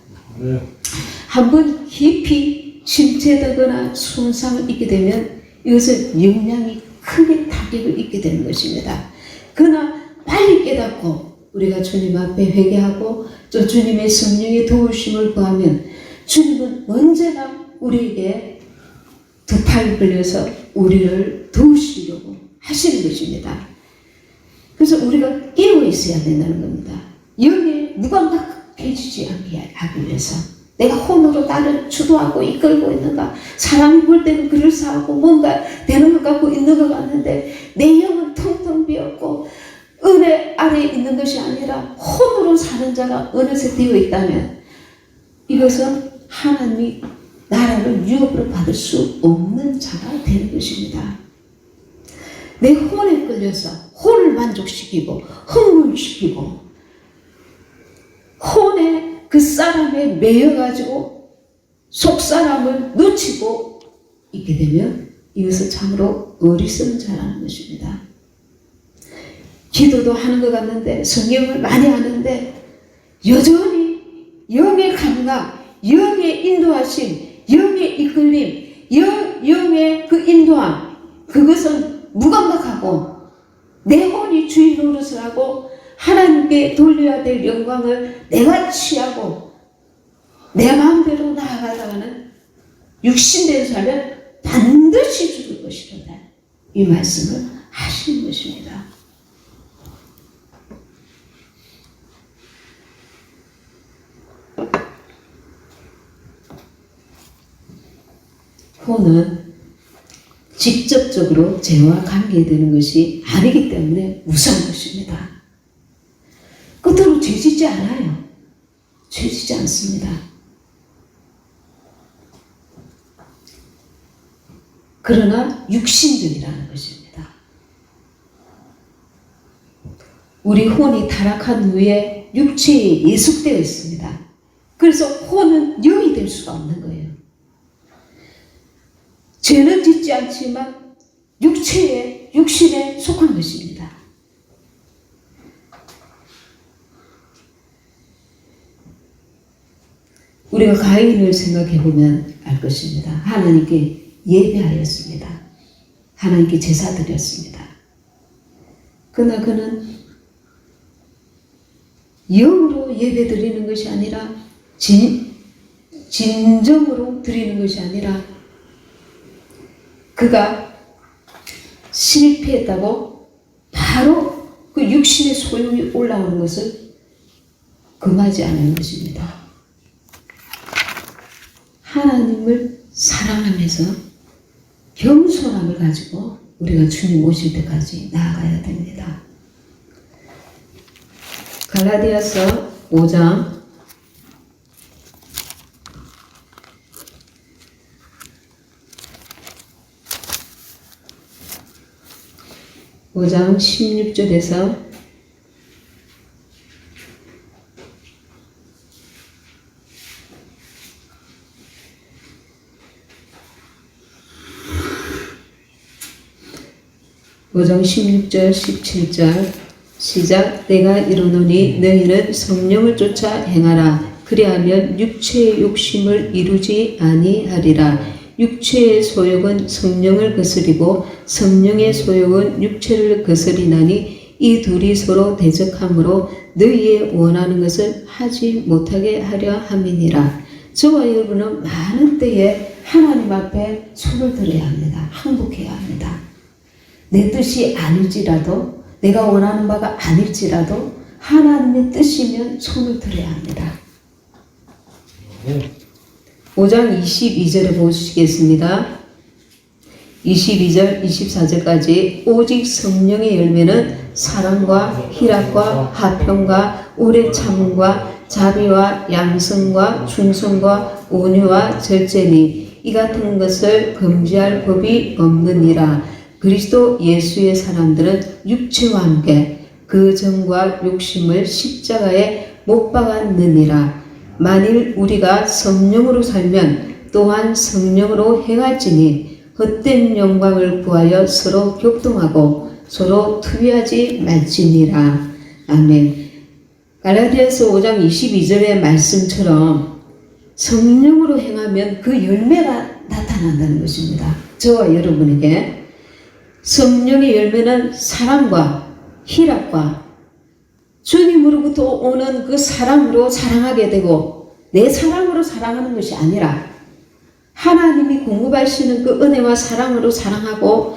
한번 깊이 침체되거나 손상을 입게 되면 이것은 영향이 크게 타격을 입게 되는 것입니다. 그러나 빨리 깨닫고 우리가 주님 앞에 회개하고 또 주님의 성령의 도우심을 구하면 주님은 언제나 우리에게 두 팔 벌려서 우리를 도우시려고 하시는 것입니다. 그래서 우리가 깨어 있어야 된다는 겁니다. 영에 무감각해지지 않게 하기 위해서 내가 혼으로 나를 주도하고 이끌고 있는가, 사람이 볼 때는 그럴싸하고 뭔가 되는 것 같고 있는 것 같는데 내 영은 텅텅 비었고 은혜 아래에 있는 것이 아니라 혼으로 사는 자가 어느새 되어 있다면 이것은 하나님이 나라를 유업으로 받을 수 없는 자가 되는 것입니다. 내 혼에 끌려서 혼을 만족시키고 흥분시키고 혼에 그 사람에 매여가지고 속사람을 놓치고 있게 되면 이것은 참으로 어리석은 자라는 것입니다. 기도도 하는 것 같는데 성경을 많이 하는데 여전히 영의 감각, 영의 인도하심, 영의 이끌림, 영의 그 인도함, 그것은 무감각하고 내 혼이 주인 노릇을 하고 하나님께 돌려야 될 영광을 내가 취하고 내 마음대로 나아가다가는 육신대로 살면 반드시 죽을 것이다. 이 말씀을 하시는 것입니다. 혼은 직접적으로 죄와 관계되는 것이 아니기 때문에 무서운 것입니다. 끝으로 죄짓지 않아요. 죄짓지 않습니다. 그러나 육신적이라는 것입니다. 우리 혼이 타락한 후에 육체에 예속되어 있습니다. 그래서 혼은 영이 될 수가 없는 거예요. 죄는 짓지 않지만 육신에 속한 것입니다. 우리가 가인을 생각해 보면 알 것입니다. 하나님께 예배하였습니다. 하나님께 제사 드렸습니다. 그러나 그는 영으로 예배 드리는 것이 아니라 진정으로 드리는 것이 아니라 그가 실패했다고 바로 그 육신의 소용이 올라오는 것을 금하지 않은 것입니다. 하나님을 사랑하면서 겸손함을 가지고 우리가 주님 오실 때까지 나아가야 됩니다. 갈라디아서 5장 16절에서 5장 16절 17절 시작. 내가 이르노니 너희는 성령을 쫓아 행하라. 그리하면 육체의 욕심을 이루지 아니하리라. 육체의 소욕은 성령을 거스리고 성령의 소욕은 육체를 거스리나니 이 둘이 서로 대적하므로 너희의 원하는 것을 하지 못하게 하려 함이니라. 저와 여러분은 많은 때에 하나님 앞에 손을 들어야 합니다. 항복해야 합니다. 내 뜻이 아닐지라도 내가 원하는 바가 아닐지라도 하나님의 뜻이면 손을 들어야 합니다. 5장 22절에 보시겠습니다. 22절 24절까지 오직 성령의 열매는 사랑과 희락과 화평과 오래 참음과 자비와 양성과 충성과 온유와 절제니 이 같은 것을 금지할 법이 없느니라. 그리스도 예수의 사람들은 육체와 함께 그 정과 욕심을 십자가에 못 박았느니라. 만일 우리가 성령으로 살면 또한 성령으로 행할지니 헛된 영광을 구하여 서로 격동하고 서로 투비하지 말지니라. 아멘. 갈라디아서 5장 22절의 말씀처럼 성령으로 행하면 그 열매가 나타난다는 것입니다. 저와 여러분에게 성령의 열매는 사랑과 희락과 주님으로부터 오는 그 사랑으로 사랑하게 되고 내 사랑으로 사랑하는 것이 아니라 하나님이 공급하시는 그 은혜와 사랑으로 사랑하고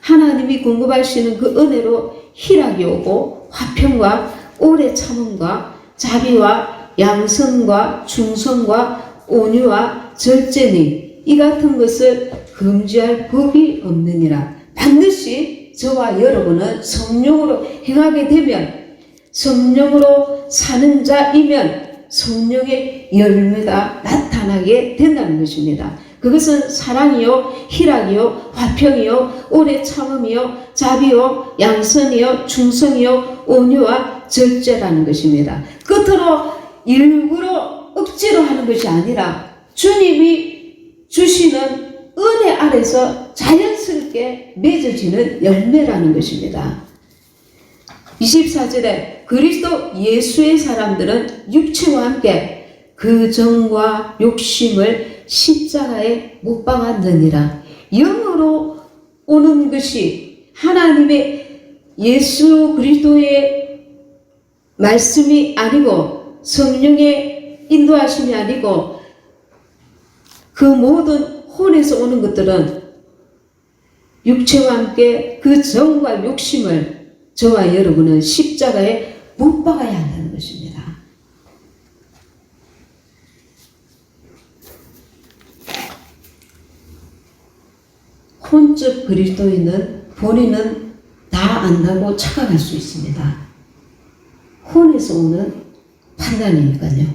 하나님이 공급하시는 그 은혜로 희락이 오고 화평과 오래 참음과 자비와 양선과 충성과 온유와 절제니 이 같은 것을 금지할 법이 없느니라. 반드시 저와 여러분은 성령으로 행하게 되면 성령으로 사는 자이면 성령의 열매가 나타나게 된다는 것입니다. 그것은 사랑이요, 희락이요, 화평이요, 오래 참음이요, 자비요, 양선이요, 충성이요, 온유와 절제라는 것입니다. 끝으로 일부러 억지로 하는 것이 아니라 주님이 주시는 은혜 아래서 자연스럽게 맺어지는 열매라는 것입니다. 24절에 그리스도 예수의 사람들은 육체와 함께 그 정과 욕심을 십자가에 못 박았느니라. 영으로 오는 것이 하나님의 예수 그리스도의 말씀이 아니고 성령의 인도하심이 아니고 그 모든 혼에서 오는 것들은 육체와 함께 그 정과 욕심을 저와 여러분은 십자가에 못 박아야 한다는 것입니다. 혼적 그리스도인은 본인은 다 안다고 착각할 수 있습니다. 혼에서 오는 판단이니까요.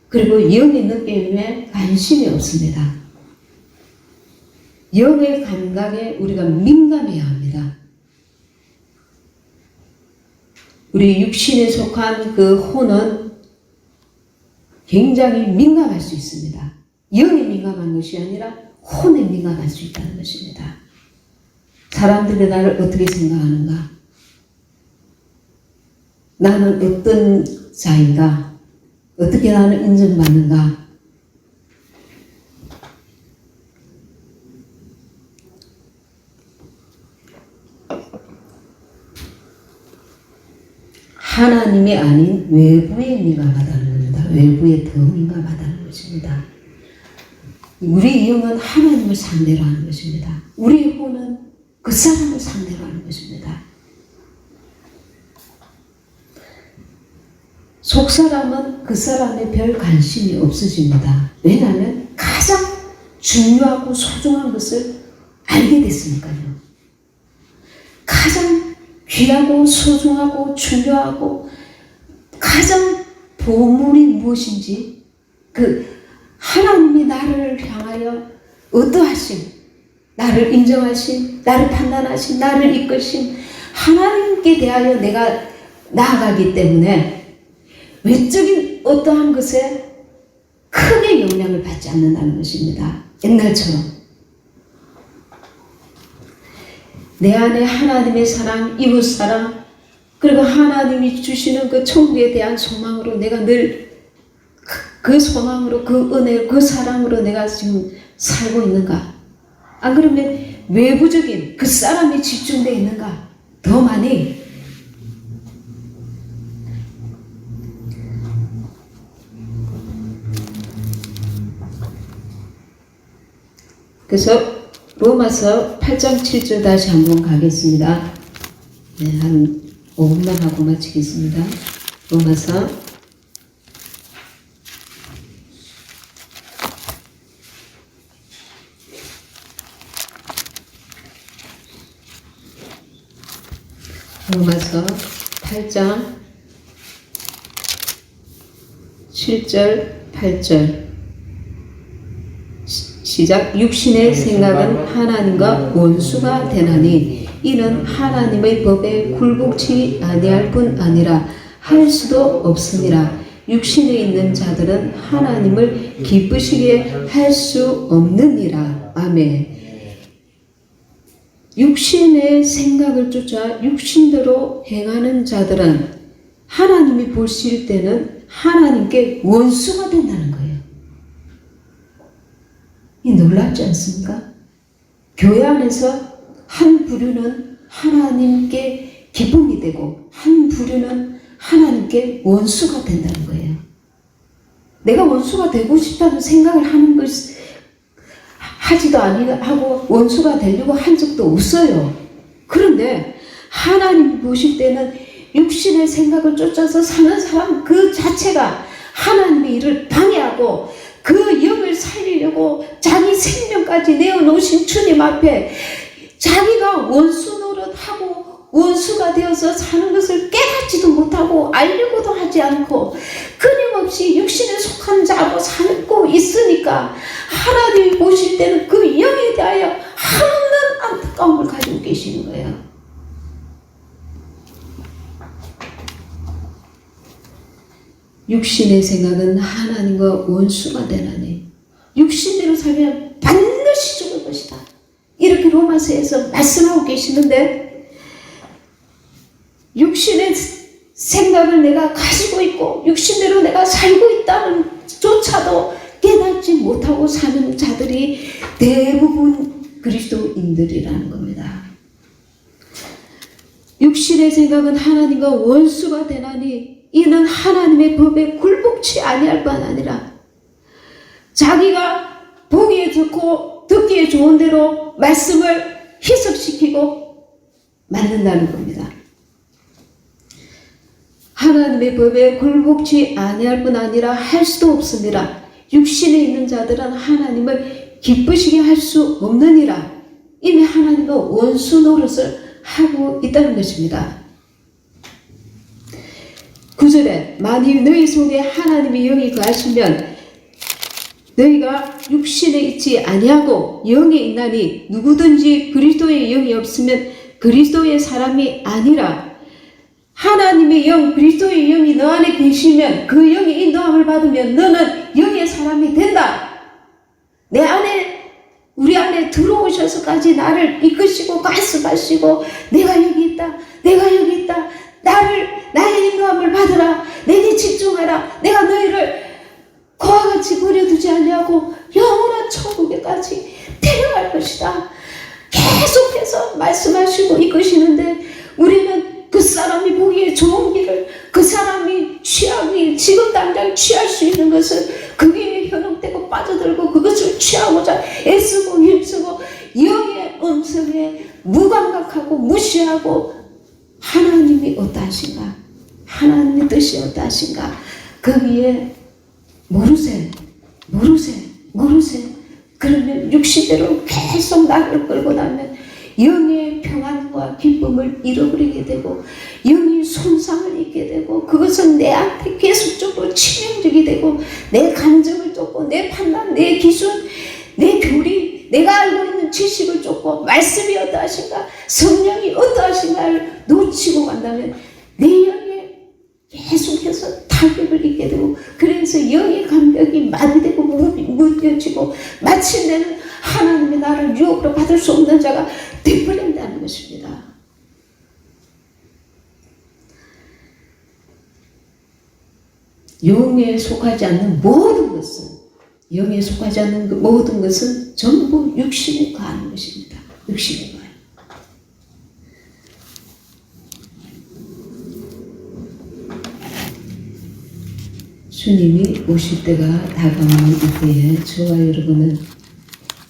그리고 영의 느낌에 관심이 없습니다. 영의 감각에 우리가 민감해야 합니다. 우리 육신에 속한 그 혼은 굉장히 민감할 수 있습니다. 영에 민감한 것이 아니라 혼에 민감할 수 있다는 것입니다. 사람들이 나를 어떻게 생각하는가? 나는 어떤 자인가? 어떻게 나는 인정받는가? 하나님이 아닌 외부에 민감하다는 겁니다. 외부에 더 민감하다는 것입니다. 우리 영은 하나님을 상대로 하는 것입니다. 우리 혼은 그 사람을 상대로 하는 것입니다. 속 사람은 그 사람에 별 관심이 없어집니다. 왜냐하면 가장 중요하고 소중한 것을 알게 됐으니까요. 가장 귀하고 소중하고 중요하고 가장 보물이 무엇인지 그 하나님이 나를 향하여 어떠하심, 나를 인정하심, 나를 판단하심, 나를 이끄심 하나님께 대하여 내가 나아가기 때문에 외적인 어떠한 것에 크게 영향을 받지 않는다는 것입니다. 옛날처럼 내 안에 하나님의 사랑, 이웃 사랑, 그리고 하나님이 주시는 그 천국에 대한 소망으로 내가 늘 그 소망으로, 그 은혜, 그 사랑으로 내가 지금 살고 있는가? 안 그러면 외부적인 그 사람에 집중되어 있는가? 더 많이 그래서 로마서 8장 7절 다시 한번 가겠습니다. 네, 한 5분만 하고 마치겠습니다. 로마서 8장 7절 8절 시작. 육신의 생각은 하나님과 원수가 되나니 이는 하나님의 법에 굴복치 아니할 뿐 아니라 할 수도 없으니라. 육신에 있는 자들은 하나님을 기쁘시게 할 수 없느니라. 아멘. 육신의 생각을 쫓아 육신대로 행하는 자들은 하나님이 보실 때는 하나님께 원수가 된다는 거예요. 이 놀랍지 않습니까? 교회 안에서 한 부류는 하나님께 기쁨이 되고 한 부류는 하나님께 원수가 된다는 거예요. 내가 원수가 되고 싶다는 생각을 하는 것 하지도 아니하고 원수가 되려고 한 적도 없어요. 그런데 하나님이 보실 때는 육신의 생각을 쫓아서 사는 사람 그 자체가 하나님의 일을 방해하고 그 영을 살리려고 자기 생명까지 내어놓으신 주님 앞에 자기가 원수 노릇하고 원수가 되어서 사는 것을 깨닫지도 못하고 알려고도 하지 않고 끊임없이 육신에 속한 자로 살고 있으니까 하나님이 보실 때는 그 영에 대하여 한없는 안타까움을 가지고 계시는 거예요. 육신의 생각은 하나님과 원수가 되나니 육신대로 살면 반드시 죽을 것이다. 이렇게 로마서에서 말씀하고 계시는데 육신의 생각을 내가 가지고 있고 육신대로 내가 살고 있다는 조차도 깨닫지 못하고 사는 자들이 대부분 그리스도인들이라는 겁니다. 육신의 생각은 하나님과 원수가 되나니 이는 하나님의 법에 굴복치 아니할 뿐 아니라 자기가 보기에 좋고 듣기에 좋은 대로 말씀을 희석시키고 만든다는 겁니다. 하나님의 법에 굴복치 아니할 뿐 아니라 할 수도 없습니다. 육신에 있는 자들은 하나님을 기쁘시게 할 수 없느니라. 이미 하나님과 원수 노릇을 하고 있다는 것입니다. 9절에 만일 너희 속에 하나님의 영이 거하시면 너희가 육신에 있지 아니하고 영에 있나니 누구든지 그리스도의 영이 없으면 그리스도의 사람이 아니라. 하나님의 영, 그리스도의 영이 너 안에 계시면 그 영의 인도함을 받으면 너는 영의 사람이 된다. 내 안에 우리 안에 들어오셔서까지 나를 이끄시고 말씀하시고 내가 여기 있다. 내가 여기 있다. 나의 인도함을 받으라. 내게 집중하라. 내가 너희를 그와 같이 버려두지 아니하고 영원한 천국에까지 데려갈 것이다. 계속해서 말씀하시고 이끄시는데 우리는 그 사람이 보기에 좋은 길을 그 사람이 지금 당장 취할 수 있는 것을 그게 현혹되고 빠져들고 그것을 취하고자 애쓰고 힘쓰고 영의 음성에 무감각하고 무시하고 하나님이 어떠하신가? 하나님의 뜻이 어떠하신가? 거기에 모르세. 그러면 육신대로 계속 나를 끌고 나면 영의 평안과 기쁨을 잃어버리게 되고 영의 손상을 입게 되고 그것은 내한테 계속적으로 치명적이 되고 내 감정을 쫓고 내 판단, 내 기준, 내 교리, 내가 알고 있는 지식을 쫓고 말씀이 어떠하신가, 성령이 어떠하신가를 놓치고 간다면 내 영에 계속해서 타격을 입게 되고 그래서 영의 감격이 마비되고 무뎌지고 마침내는 하나님의 나를 유혹으로 받을 수 없는 자가 되어버린다는 것입니다. 영에 속하지 않는 모든 것은 전부 육신에 가는 것입니다. 육신에 가요. 주님이 오실 때가 다가오는 이때에 저와 여러분은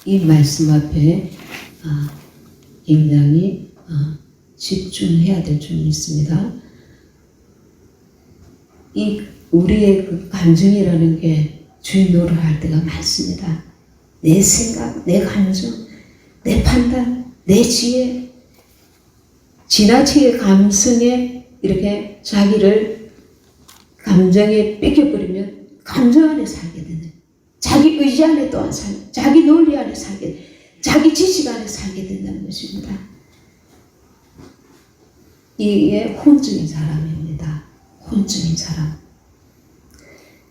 이 말씀 앞에 굉장히 집중해야 될 줄 믿습니다. 이 우리의 그 감정이라는 게 주인 노릇할 때가 많습니다. 내 생각, 내 감정, 내 판단, 내 지혜, 지나치게 감성에 이렇게 자기를 감정에 뺏겨버리면 감정 안에 살게 되는, 자기 의지 안에 또한 자기 논리 안에 살게, 자기 지식 안에 살게 된다는 것입니다. 이게 혼적인 사람입니다. 혼적인 사람.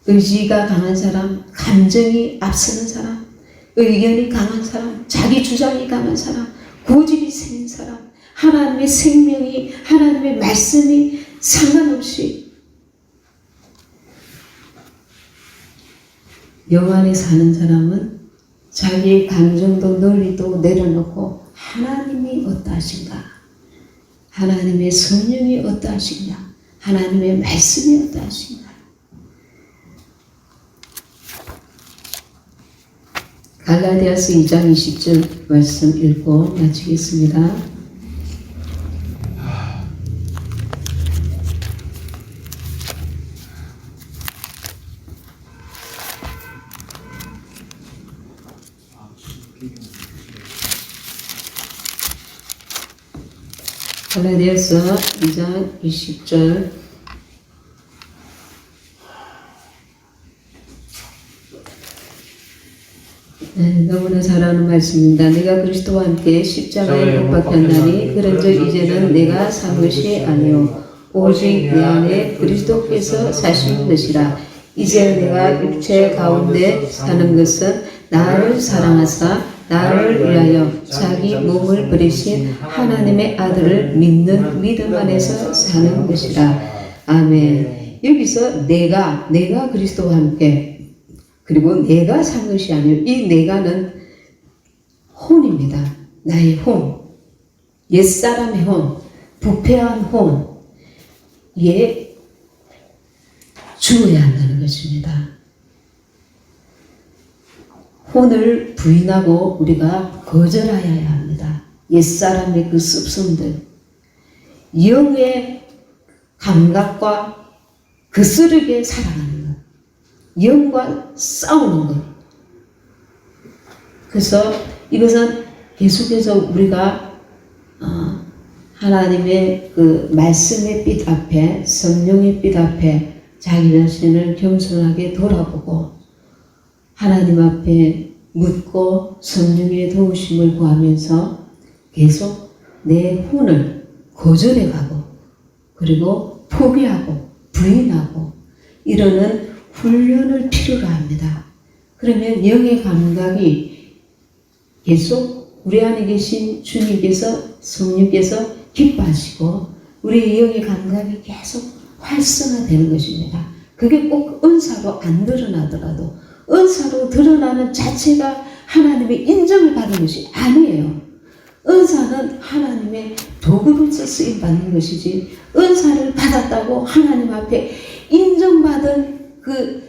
의지가 강한 사람, 감정이 앞서는 사람, 의견이 강한 사람, 자기 주장이 강한 사람, 고집이 생긴 사람, 하나님의 생명이, 하나님의 말씀이 상관없이 영 안에 사는 사람은 자기의 감정도 논리도 내려놓고 하나님이 어떠하신가, 하나님의 성령이 어떠하신가, 하나님의 말씀이 어떠하신가. 갈라디아서 2장 20절 말씀 읽고 마치겠습니다. 갈라디아서 2장 20절 너무나 잘 아는 말씀입니다. 내가 그리스도와 함께 십자가에 못 박혔나니 그런즉 이제는 내가 산 것이 아니요 오직 내 안에 그리스도께서 사신 것이라. 이제 내가 육체 가운데 사는 것은 나를 사랑하사 나를 위하여 자기 몸을 버리신 하나님의 아들을 믿는 믿음 안에서 사는 것이라. 아멘. 여기서 내가 그리스도와 함께, 그리고 내가 산 것이 아니요, 이 내가는 혼입니다. 나의 혼, 옛사람의 혼, 부패한 혼에 주어야 한다는 것입니다. 혼을 부인하고 우리가 거절하여야 합니다. 옛사람의 그 습성들, 영의 감각과 거스르게 살아가는 것, 영과 싸우는 것. 그래서 이것은 계속해서 우리가 하나님의 그 말씀의 빛 앞에, 성령의 빛 앞에 자기 자신을 겸손하게 돌아보고 하나님 앞에 묻고 성령의 도우심을 구하면서 계속 내 혼을 거절해가고 그리고 포기하고 부인하고 이러는 훈련을 필요로 합니다. 그러면 영의 감각이 계속 우리 안에 계신 주님께서, 성령께서 기뻐하시고 우리의 영의 감각이 계속 활성화되는 것입니다. 그게 꼭 은사로 안 드러나더라도 은사로 드러나는 자체가 하나님의 인정을 받는 것이 아니에요. 은사는 하나님의 도구로서 쓰임받는 것이지, 은사를 받았다고 하나님 앞에 인정받은 그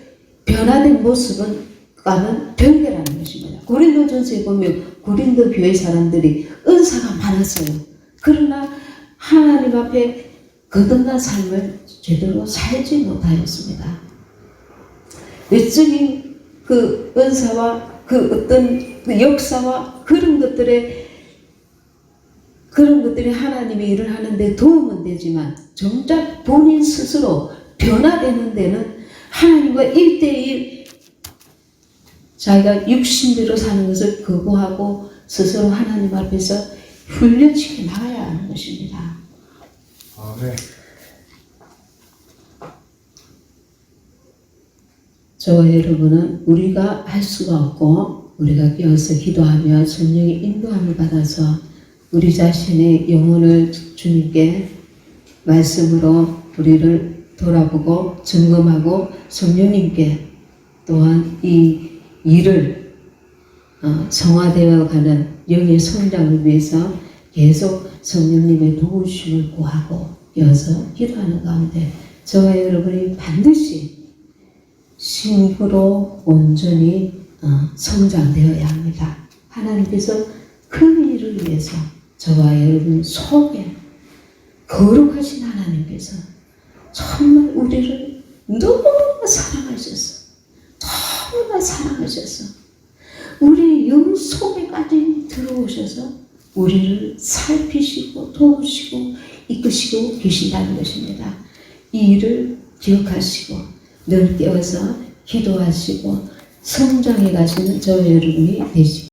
변화된 모습과는 별개라는 것입니다. 고린도전서에 보면 고린도 교회 사람들이 은사가 많았어요. 그러나 하나님 앞에 거듭난 삶을 제대로 살지 못하였습니다. 외적인 그 은사와 그 어떤 그 역사와 그런 것들이 하나님의 일을 하는데 도움은 되지만 정작 본인 스스로 변화되는 데는 하나님과 1대1 자기가 육신대로 사는 것을 거부하고 스스로 하나님 앞에서 훈련시켜 나가야 하는 것입니다. 네. 저와 여러분은 우리가 할 수가 없고 우리가 깨어서 기도하며 성령의 인도함을 받아서 우리 자신의 영혼을 주님께 말씀으로 우리를 돌아보고 점검하고 성령님께 또한 이 일을 성화되어 가는 영의 성장을 위해서 계속 성령님의 도우심을 구하고 이어서 기도하는 가운데 저와 여러분이 반드시 신부로 온전히 성장되어야 합니다. 하나님께서 그 일을 위해서 저와 여러분 속에 거룩하신 하나님께서 정말 우리를 너무나 사랑하셔서 너무나 사랑하셔서 우리 영 속에까지 들어오셔서 우리를 살피시고 도우시고 이끄시고 계신다는 것입니다. 이 일을 기억하시고 늘 깨어서 기도하시고 성장해 가시는 저와 여러분이 되시기